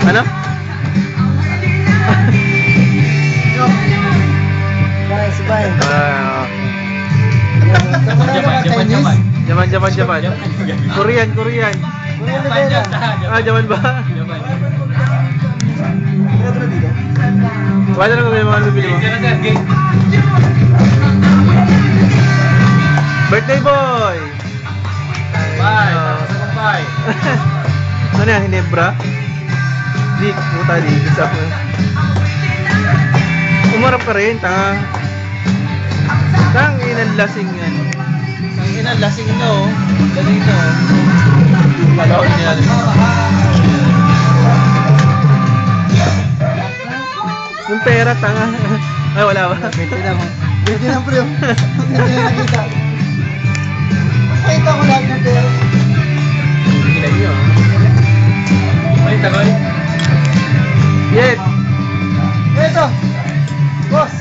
Ano? Bye, bye. Japan. Korean. Japan ba? Wala na kung may mga bibili mo. Birthday boy! Bye. Ano yan? Hinebra? Di, puta di. Umarap ka rin, tanga. Tang inang lasing yan. Tang inang lasing na oh. Galing na oh. Palawin niya. Yung pera, tanga. Ay, wala ba? 20 lang. 20 lang bro. Hindi na nakita. Nakita ko lahat ng pera. Tingnan niyo ah. Ay, tagoy. Yet! Ito! Boss!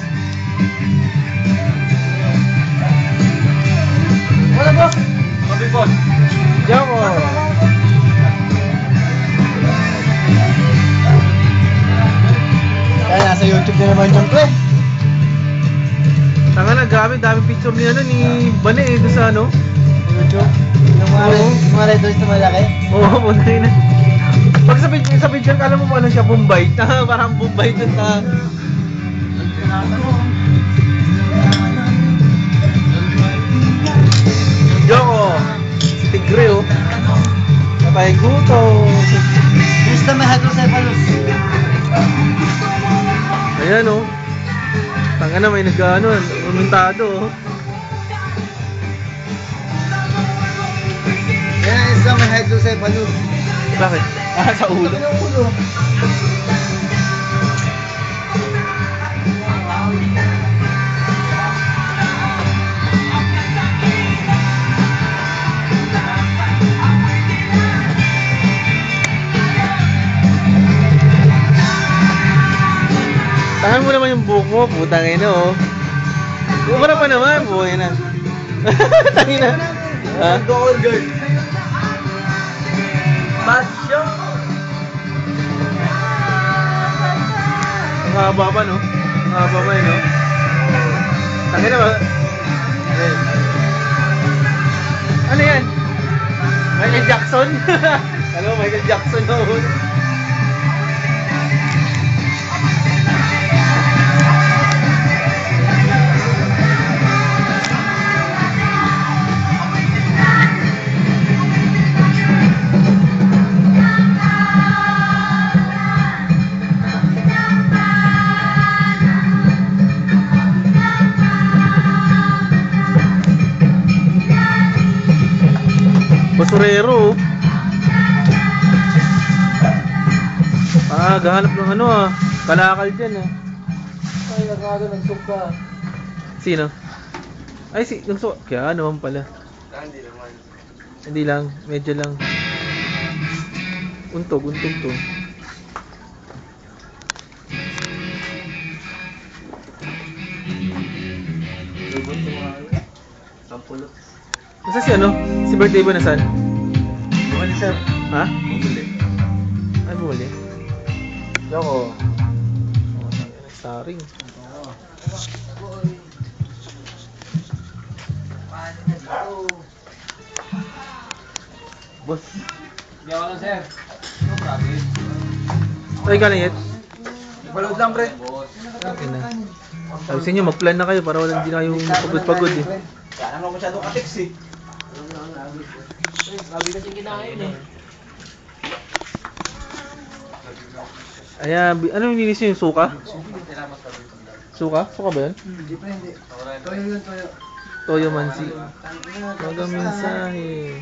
Wala boss! Mabibot. Joko! Kaya nasa YouTube na naman yung pre. Tanga na, dami picture niya ni Bane eh, doon sa ano? YouTube? Yung mga red doors na malaki? Oo, punay na. Pag sa picture, alam mo mo ano siya, Bombay. Parang Bombay doon na. Joko! Si Tigre oh. Kapay guto. Gusto may hydrocephalus. Ayan oh. Tanga na, may nag-ano, umintado oh. Yan ang isa may hydrocephalus. Bakit? Sa ulo. Sa ulo. Tangan mo naman yung buhok mo, putang ina oh. Umara pa naman, buhay na. Tangin na. Ha? Gold girl. Basyo. Ang haba pa no? Ang haba pa no? Tangin na ba? Ano yan? Michael Jackson? Ano, Michael Jackson no? Basurero. Gahanap ng ano ah. Kalakal dyan ah. Ay, nagsuka. Sino? Ay, nagsuka. Kaya naman pala. Hindi naman. Hindi lang. Medyo lang. Untog to. Lubot ko mga sampulo. Nasa si ano? Si birthday boy nasaan? Bumali sir. Ha? Bumili. Ay, bumuli. Yoko. Starring. Boss. Hindi ako lang sir. No problem. Ay, galing yet? Palod lang pre. Okay na. Sabi sa inyo, mag-plan na kayo para walang di na kayong pagod-pagod eh. Kaya naman masyadong katiks eh. Sabi kasi kinain eh. Ayan, ano yung nilis nyo yung suka? Suka? Suka ba yun? Hindi pre, hindi. Toyo yun, toyo. Toyo mansi. Maga mensahe.